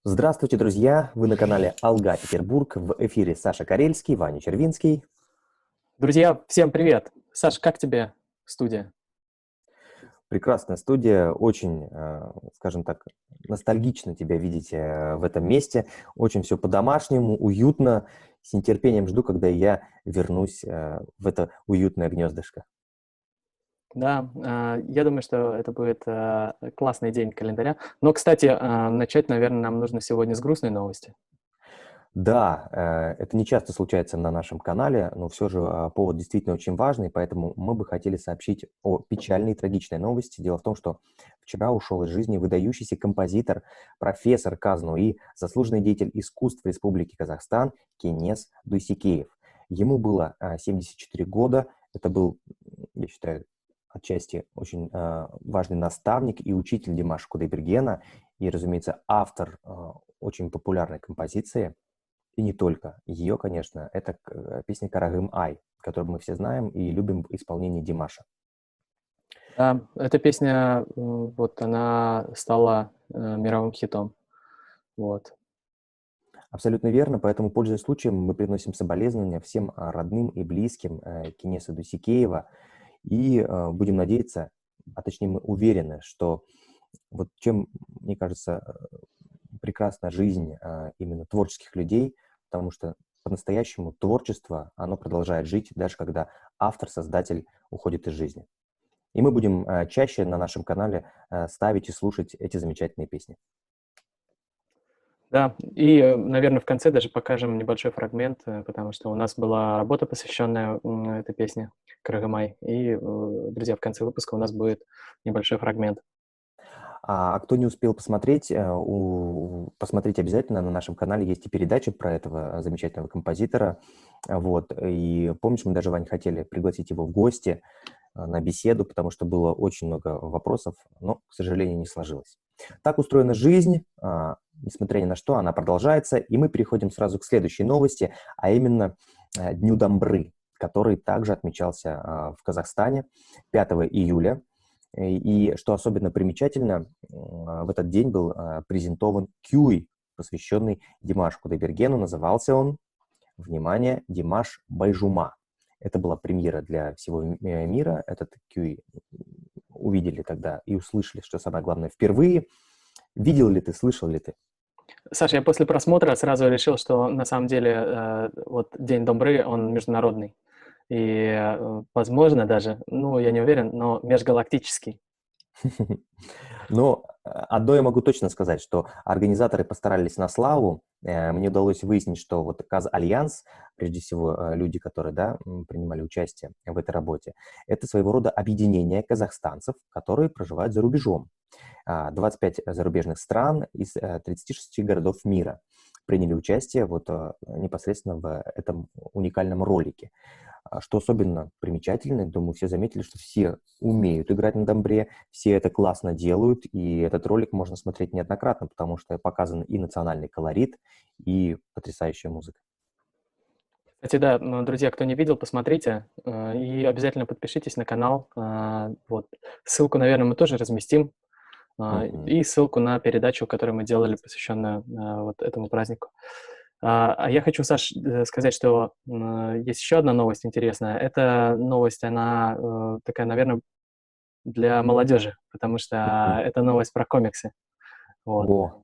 Здравствуйте, друзья! Вы на канале Алга Петербург. В эфире Саша Карельский, Ваня Червинский. Друзья, всем привет! Саш, как тебе студия? Прекрасная студия, очень, скажем так, ностальгично тебя видеть в этом месте. Очень все по-домашнему, уютно. С нетерпением жду, когда я вернусь в это уютное гнездышко. Да, я думаю, что это будет классный день календаря. Но, кстати, начать, наверное, нам нужно сегодня с грустной новости. Да, это не часто случается на нашем канале, но все же повод действительно очень важный, поэтому мы бы хотели сообщить о печальной и трагичной новости. Дело в том, что вчера ушел из жизни выдающийся композитор, профессор КазНУИ, заслуженный деятель искусств Республики Казахстан Кенес Дуйсикеев. Ему было 74 года, это был, я считаю, отчасти очень важный наставник и учитель Димаша Кудайбергена, и, разумеется, автор очень популярной композиции. И не только ее, конечно, это песня «Карагым Ай», которую мы все знаем и любим в исполнении Димаша. Да, эта песня, вот она стала мировым хитом. Вот. Абсолютно верно, поэтому, пользуясь случаем, мы приносим соболезнования всем родным и близким Кенеса Дуйсикеева и будем надеяться, а точнее мы уверены, что вот чем, мне кажется, прекрасна жизнь именно творческих людей, потому что по-настоящему творчество, оно продолжает жить, даже когда автор, создатель уходит из жизни. И мы будем чаще на нашем канале ставить и слушать эти замечательные песни. Да, и, наверное, в конце даже покажем небольшой фрагмент, потому что у нас была работа, посвященная этой песне «Карагым Ай». И, друзья, в конце выпуска у нас будет небольшой фрагмент. А кто не успел посмотреть, посмотрите обязательно, на нашем канале есть и передача про этого замечательного композитора. Вот. И помнишь, мы даже, Вань, хотели пригласить его в гости на беседу, потому что было очень много вопросов, но, к сожалению, не сложилось. Так устроена жизнь, несмотря ни на что, она продолжается, и мы переходим сразу к следующей новости, а именно Дню Домбры, который также отмечался в Казахстане 5 июля. И что особенно примечательно, в этот день был презентован кюй, посвященный Димашу Кудайбергену. Назывался он, внимание, Димаш Байжума. Это была премьера для всего мира. Этот кюй увидели тогда и услышали, что самое главное, впервые. Видел ли ты, слышал ли ты? Саша, я после просмотра сразу решил, что на самом деле вот День Домбры, он международный. И, возможно, даже, ну, я не уверен, но межгалактический. Но одно я могу точно сказать, что организаторы постарались на славу. Мне удалось выяснить, что вот Каз-Альянс, прежде всего люди, которые принимали участие в этой работе, это своего рода объединение казахстанцев, которые проживают за рубежом. 25 зарубежных стран из 36 городов мира приняли участие вот непосредственно в этом уникальном ролике. Что особенно примечательно, думаю, все заметили, что все умеют играть на домбре, все это классно делают, и этот ролик можно смотреть неоднократно, потому что показан и национальный колорит, и потрясающая музыка. Кстати, да, ну, друзья, кто не видел, посмотрите и обязательно подпишитесь на канал. Вот. Ссылку, наверное, мы тоже разместим. И ссылку на передачу, которую мы делали, посвященную вот этому празднику. А я хочу, Саш, сказать, что есть еще одна новость интересная. Эта новость, она такая, наверное, для молодежи, потому что это новость про комиксы. Вот. О,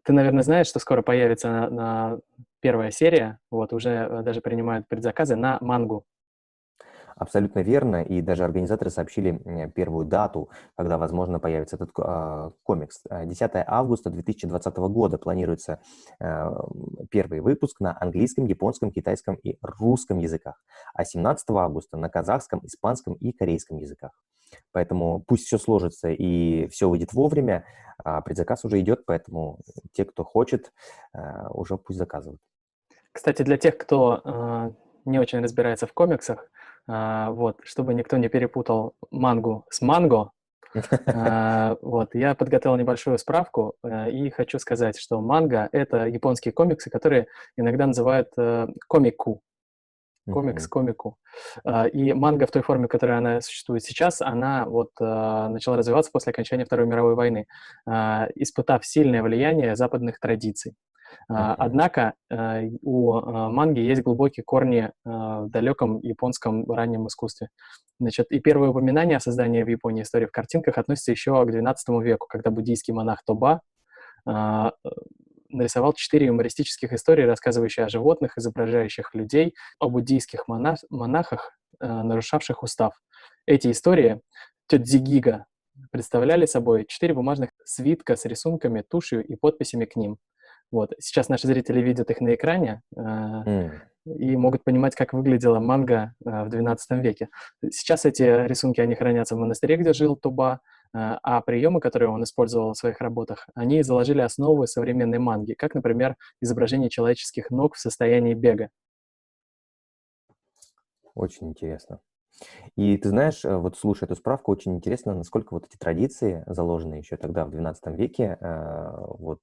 Ты, наверное, знаешь, что скоро появится на первая серия, вот, уже даже принимают предзаказы на мангу. абсолютно верно, и даже организаторы сообщили первую дату, когда, возможно, появится этот комикс. 10 августа 2020 года планируется первый выпуск на английском, японском, китайском и русском языках, а 17 августа на казахском, испанском и корейском языках. Поэтому пусть все сложится и все выйдет вовремя, предзаказ уже идет, поэтому те, кто хочет, уже пусть заказывают. Кстати, для тех, кто не очень разбирается в комиксах, вот, чтобы никто не перепутал мангу с манго, вот, я подготовил небольшую справку и хочу сказать, что манга — это японские комиксы, которые иногда называют комику. комикс Мгм. комику. И манга в той форме, в которой она существует сейчас, она вот начала развиваться после окончания Второй мировой войны, испытав сильное влияние западных традиций. Мгм. Однако у манги есть глубокие корни в далеком японском раннем искусстве. Значит, и первые упоминания о создании в Японии истории в картинках относятся еще к XII веку, когда буддийский монах Тоба а, э, нарисовал 4 юмористических истории, рассказывающие о животных, изображающих людей, о буддийских монахах, нарушавших устав. Эти истории Тёдзигига представляли собой 4 бумажных свитка с рисунками, тушью и подписями к ним. Вот. Сейчас наши зрители видят их на экране М. и могут понимать, как выглядела манга в XII веке. Сейчас эти рисунки, они хранятся в монастыре, где жил Туба, а приемы, которые он использовал в своих работах, они заложили основы современной манги, как, например, изображение человеческих ног в состоянии бега. Очень интересно. И ты знаешь, вот слушая эту справку, очень интересно, насколько вот эти традиции, заложенные еще тогда, в XII веке, вот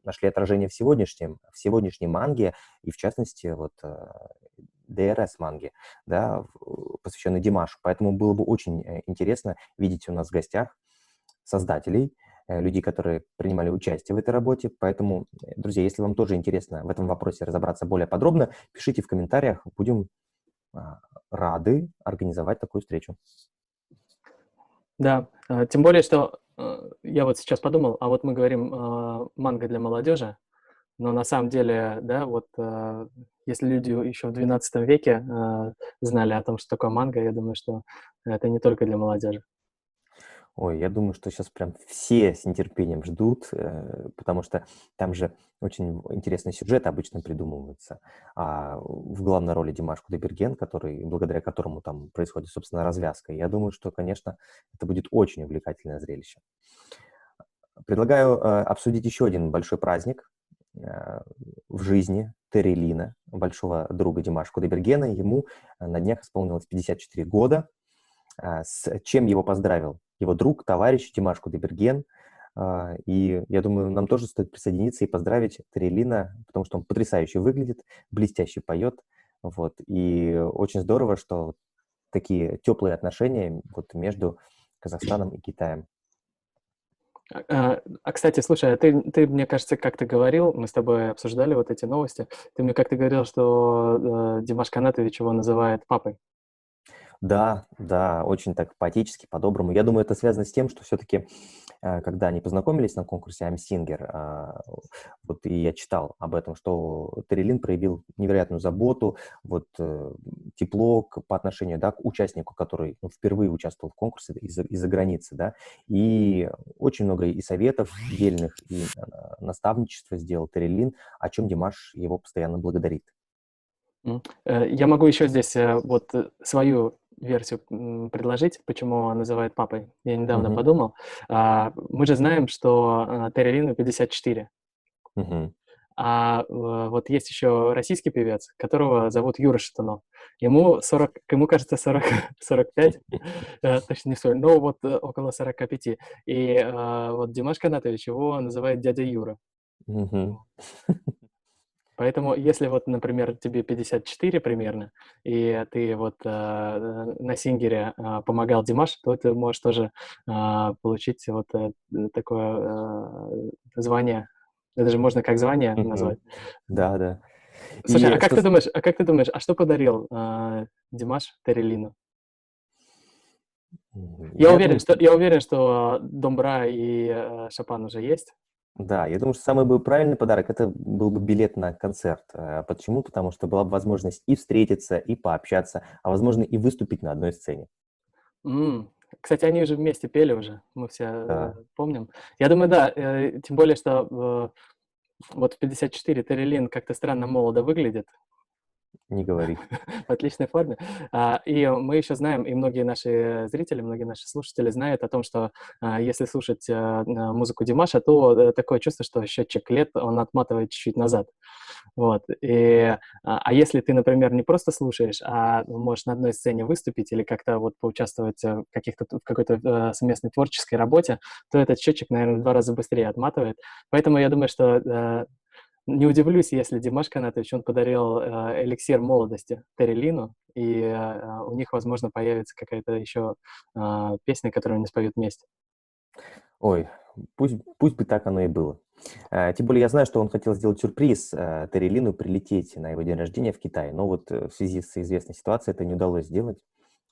нашли отражение в сегодняшней манге, и в частности, вот ДРС-манге, да, посвященной Димашу. Поэтому было бы очень интересно видеть у нас в гостях создателей, людей, которые принимали участие в этой работе. Поэтому, друзья, если вам тоже интересно в этом вопросе разобраться более подробно, пишите в комментариях, будем рады организовать такую встречу. Да, тем более, что я вот сейчас подумал, а вот мы говорим манга для молодежи, но на самом деле, да, вот если люди еще в XII веке знали о том, что такое манга, я думаю, что это не только для молодежи. Ой, я думаю, что сейчас прям все с нетерпением ждут, потому что там же очень интересный сюжет обычно придумывается. В главной роли Димаш Кудайберген, благодаря которому там происходит, собственно, развязка. Я думаю, что, конечно, это будет очень увлекательное зрелище. Предлагаю обсудить еще один большой праздник в жизни Терри Лина, большого друга Димаша Кудайбергена. Ему на днях исполнилось 54 года, с чем его поздравил его друг, товарищ Димаш Кудайберген. И я думаю, нам тоже стоит присоединиться и поздравить Терри Лина, потому что он потрясающе выглядит, блестяще поет. Вот. И очень здорово, что такие теплые отношения вот между Казахстаном и Китаем. Кстати, слушай, ты, мне кажется, как-то говорил, мы с тобой обсуждали вот эти новости, ты мне как-то говорил, что Димаш Канатович его называет папой. Да, да, очень так поэтически, по-доброму. Я думаю, это связано с тем, что все-таки, когда они познакомились на конкурсе I'm Singer, вот и я читал об этом, что Терри проявил невероятную заботу, вот тепло по отношению, да, к участнику, который впервые участвовал в конкурсе из-за границы, да, и очень много и советов дельных, и наставничества сделал Терри, о чем Димаш его постоянно благодарит. Я могу еще здесь вот свою версию предложить, почему он называет папой. Я недавно Мгм. подумал. Мы же знаем, что Терри Лину 54. Мгм. Вот есть еще российский певец, которого зовут Юра Шатунов. Ему кажется, 40, 45, точно не 40, но вот около 45. И вот Димаш Канатович его называет дядя Юра. Мгм. Поэтому, если вот, например, тебе 54 примерно, и ты вот на Сингере помогал Димашу, то ты можешь тоже получить вот такое звание. Это же можно как звание назвать. Мгм. Да, да. Слушай, И что как ты думаешь, а что подарил Димаш Терелину? я думаю, что Я уверен, что Домбра и Шопен уже есть. да, я думаю, что самый бы правильный подарок — это был бы билет на концерт. Почему? Потому что была бы возможность и встретиться, и пообщаться, а возможно, и выступить на одной сцене. М. Кстати, они же вместе пели уже, мы все Да, помним. Я думаю, да, тем более, что вот в 54 Терри как-то странно молодо выглядит, не говори. в отличной форме. И мы еще знаем, и многие наши зрители, многие наши слушатели знают о том, что если слушать музыку Димаша, то такое чувство, что счетчик лет, он отматывает чуть-чуть назад. Вот. А если ты, например, не просто слушаешь, а можешь на одной сцене выступить или как-то вот поучаствовать в какой-то совместной творческой работе, то этот счетчик, наверное, в 2 раза быстрее отматывает. Поэтому я думаю, что не удивлюсь, если Димаш Канатович, он подарил эликсир молодости Терри, и у них, возможно, появится какая-то еще песня, которую они споют вместе. Ой, пусть бы так оно и было. Тем более я знаю, что он хотел сделать сюрприз Терри Лину, прилететь на его день рождения в Китай, но вот в связи с известной ситуацией это не удалось сделать.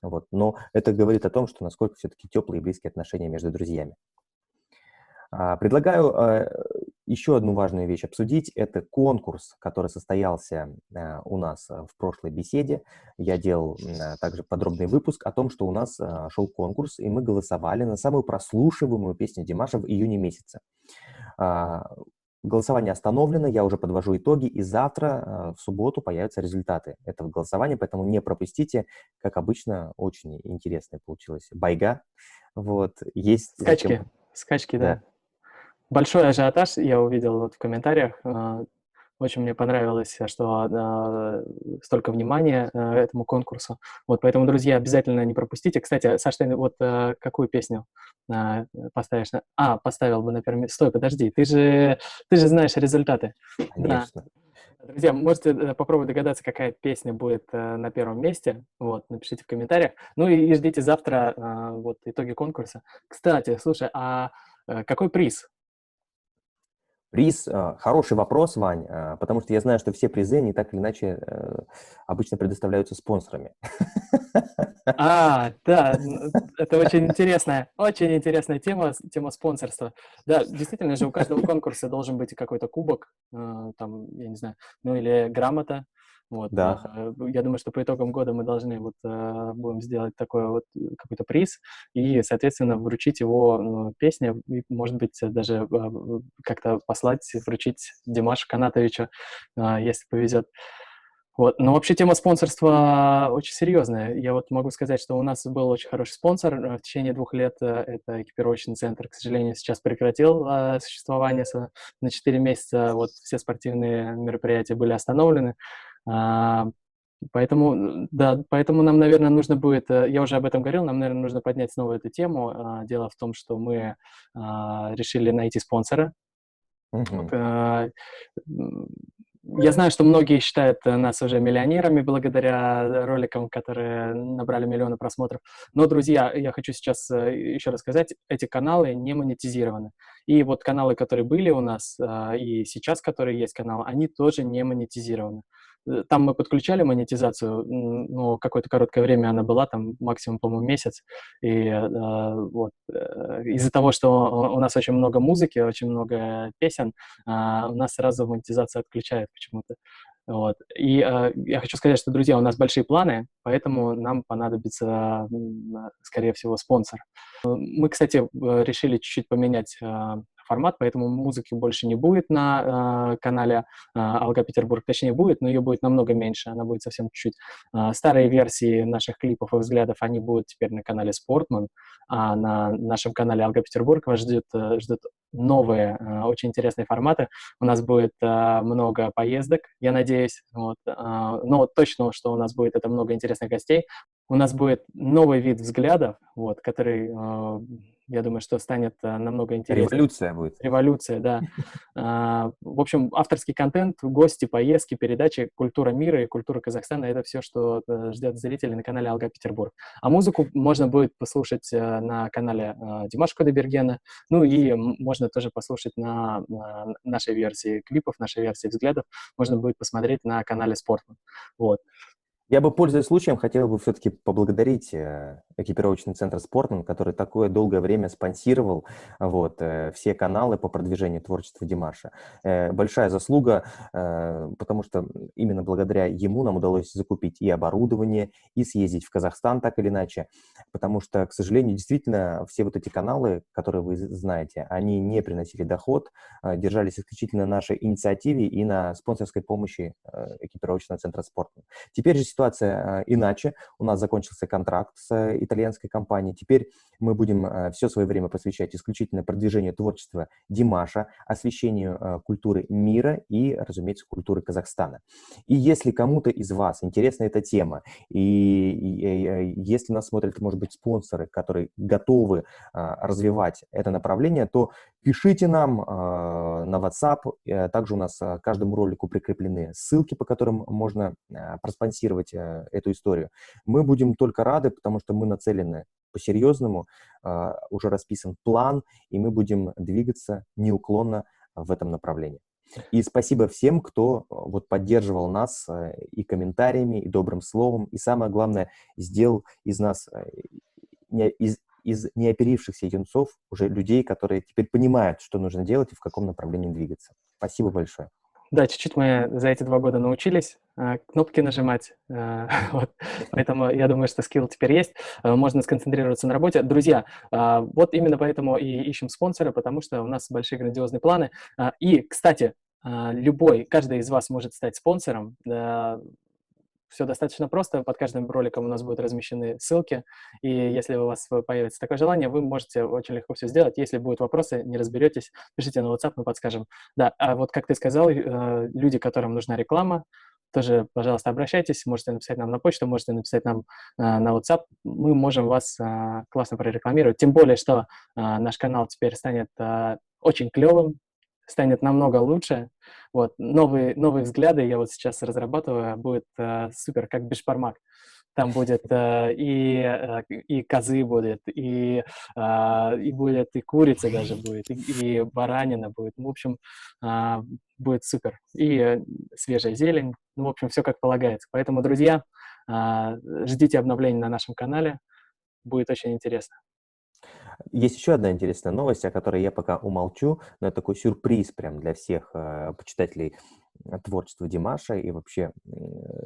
Вот. Но это говорит о том, что насколько все-таки теплые и близкие отношения между друзьями. Предлагаю еще одну важную вещь обсудить. Это конкурс, который состоялся у нас в прошлой беседе. Я делал также подробный выпуск о том, что у нас шел конкурс, и мы голосовали на самую прослушиваемую песню Димаша в июне месяце. Голосование остановлено, я уже подвожу итоги, и завтра, в субботу, появятся результаты этого голосования, поэтому не пропустите. Как обычно, очень интересная получилась байга. Вот, есть... Скачки, да. Большой ажиотаж я увидел вот в комментариях. Очень мне понравилось, что столько внимания этому конкурсу. Вот, поэтому, друзья, обязательно не пропустите. Кстати, Саш, ты вот какую песню поставишь? Поставил бы на первом месте. Стой, подожди, ты же знаешь результаты. Конечно. Да. Друзья, можете попробовать догадаться, какая песня будет на первом месте. Вот, напишите в комментариях. Ну и ждите завтра вот итоги конкурса. Кстати, слушай, какой приз? Приз – хороший вопрос, Вань, потому что я знаю, что все призы, они так или иначе обычно предоставляются спонсорами. Да, это очень интересная тема спонсорства. Да, действительно же у каждого конкурса должен быть какой-то кубок, там, я не знаю, ну или грамота. Вот. Да. Я думаю, что по итогам года мы должны будем сделать такой вот какой-то приз и, соответственно, вручить его песне, и, может быть, даже как-то послать, вручить Димашу Канатовичу, если повезет. Вот. Но вообще тема спонсорства очень серьезная. Я вот могу сказать, что у нас был очень хороший спонсор в течение 2 лет. Это экипировочный центр, к сожалению, сейчас прекратил существование на 4 месяца. Вот все спортивные мероприятия были остановлены. Поэтому нам, наверное, нужно будет, я уже об этом говорил, нам, наверное, нужно поднять снова эту тему. Дело в том, что мы решили найти спонсора. Я знаю, что многие считают нас уже миллионерами благодаря роликам, которые набрали миллионы просмотров. Но, друзья, я хочу сейчас еще раз сказать, эти каналы не монетизированы. И вот каналы, которые были у нас, и сейчас, которые есть каналы, они тоже не монетизированы. Там мы подключали монетизацию, но какое-то короткое время она была, там максимум, по-моему, месяц. И из-за того, что у нас очень много музыки, очень много песен, у нас сразу монетизацию отключают почему-то. Вот. И я хочу сказать, что, друзья, у нас большие планы, поэтому нам понадобится, скорее всего, спонсор. Мы, кстати, решили чуть-чуть поменять формат, поэтому музыки больше не будет на канале Алга Петербург, точнее будет, но ее будет намного меньше, она будет совсем чуть-чуть. Старые версии наших клипов и взглядов, они будут теперь на канале Спортман, а на нашем канале Алга Петербург вас ждут новые, очень интересные форматы. У нас будет много поездок, я надеюсь, вот. Но точно, что у нас будет это много интересных гостей. У нас будет новый вид взглядов, вот, который, я думаю, что станет намного интереснее. Революция будет. Революция, да. В общем, авторский контент, гости, поездки, передачи, культура мира и культура Казахстана – это все, что ждет зрителей на канале Алга Петербург. А музыку можно будет послушать на канале Димаша Кудайбергена, ну и можно тоже послушать на нашей версии клипов, нашей версии взглядов, можно будет посмотреть на канале Спортман. Вот. Я бы, пользуясь случаем, хотел бы все-таки поблагодарить экипировочный центр «Спортман», который такое долгое время спонсировал все каналы по продвижению творчества Димаша. Большая заслуга, потому что именно благодаря ему нам удалось закупить и оборудование, и съездить в Казахстан так или иначе, потому что, к сожалению, действительно, все вот эти каналы, которые вы знаете, они не приносили доход, держались исключительно на нашей инициативе и на спонсорской помощи экипировочного центра «Спортман». Теперь же ситуация иначе. У нас закончился контракт с итальянской компании. Теперь мы будем все свое время посвящать исключительно продвижению творчества Димаша, освещению культуры мира и, разумеется, культуры Казахстана. И если кому-то из вас интересна эта тема, и если нас смотрят, может быть, спонсоры, которые готовы развивать это направление, то пишите нам на WhatsApp. Также у нас к каждому ролику прикреплены ссылки, по которым можно проспонсировать эту историю. Мы будем только рады, потому что мы нацелены по-серьезному, уже расписан план, и мы будем двигаться неуклонно в этом направлении. И спасибо всем, кто вот поддерживал нас и комментариями, и добрым словом, и самое главное, сделал из нас, из неоперившихся юнцов, уже людей, которые теперь понимают, что нужно делать и в каком направлении двигаться. Спасибо большое. Да, чуть-чуть мы за эти 2 года научились кнопки нажимать, вот. Поэтому я думаю, что скилл теперь есть, можно сконцентрироваться на работе. Друзья, вот именно поэтому и ищем спонсора, потому что у нас большие грандиозные планы. И, кстати, каждый из вас может стать спонсором. Все достаточно просто. Под каждым роликом у нас будут размещены ссылки. И если у вас появится такое желание, вы можете очень легко все сделать. Если будут вопросы, не разберетесь, пишите на WhatsApp, мы подскажем. Да, а вот как ты сказал, люди, которым нужна реклама, тоже, пожалуйста, обращайтесь. Можете написать нам на почту, можете написать нам на WhatsApp. Мы можем вас классно прорекламировать. Тем более, что наш канал теперь станет очень клевым, станет намного лучше. Вот. Новые взгляды я вот сейчас разрабатываю, будет супер, как бешбармак. Там будет и козы будет, и будет и курица даже будет, и баранина будет. В общем, будет супер. И свежая зелень. Ну, в общем, все как полагается. Поэтому, друзья, ждите обновлений на нашем канале. Будет очень интересно. Есть еще одна интересная новость, о которой я пока умолчу, но это такой сюрприз прям для всех почитателей творчества Димаша и вообще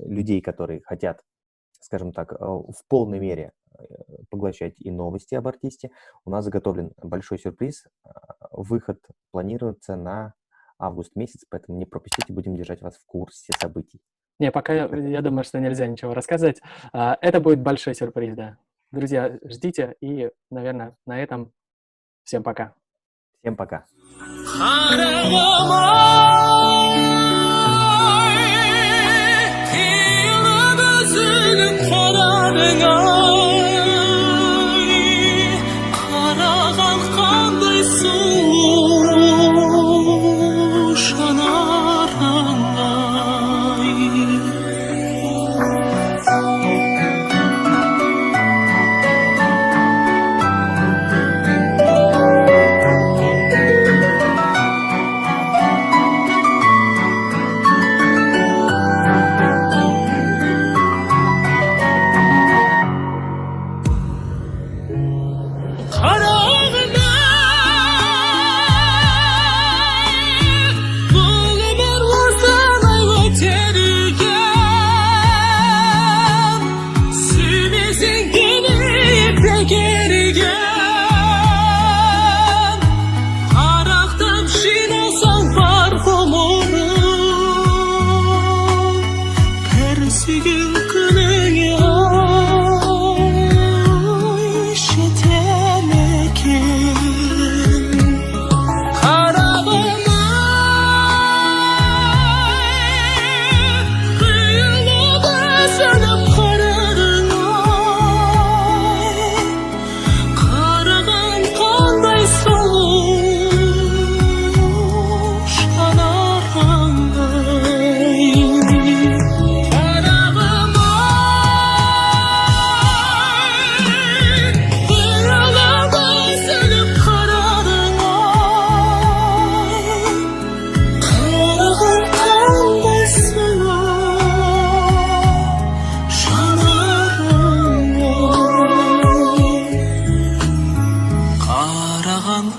людей, которые хотят, скажем так, в полной мере поглощать и новости об артисте. У нас заготовлен большой сюрприз. Выход планируется на август месяц, поэтому не пропустите, будем держать вас в курсе событий. Не, пока я думаю, что нельзя ничего рассказывать. Это будет большой сюрприз, да. Друзья, ждите, и, наверное, на этом всем пока. Всем пока.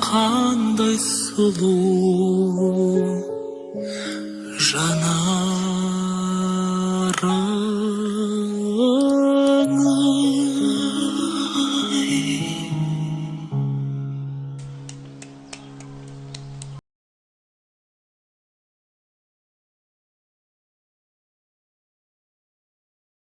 қандай сұлу жанарың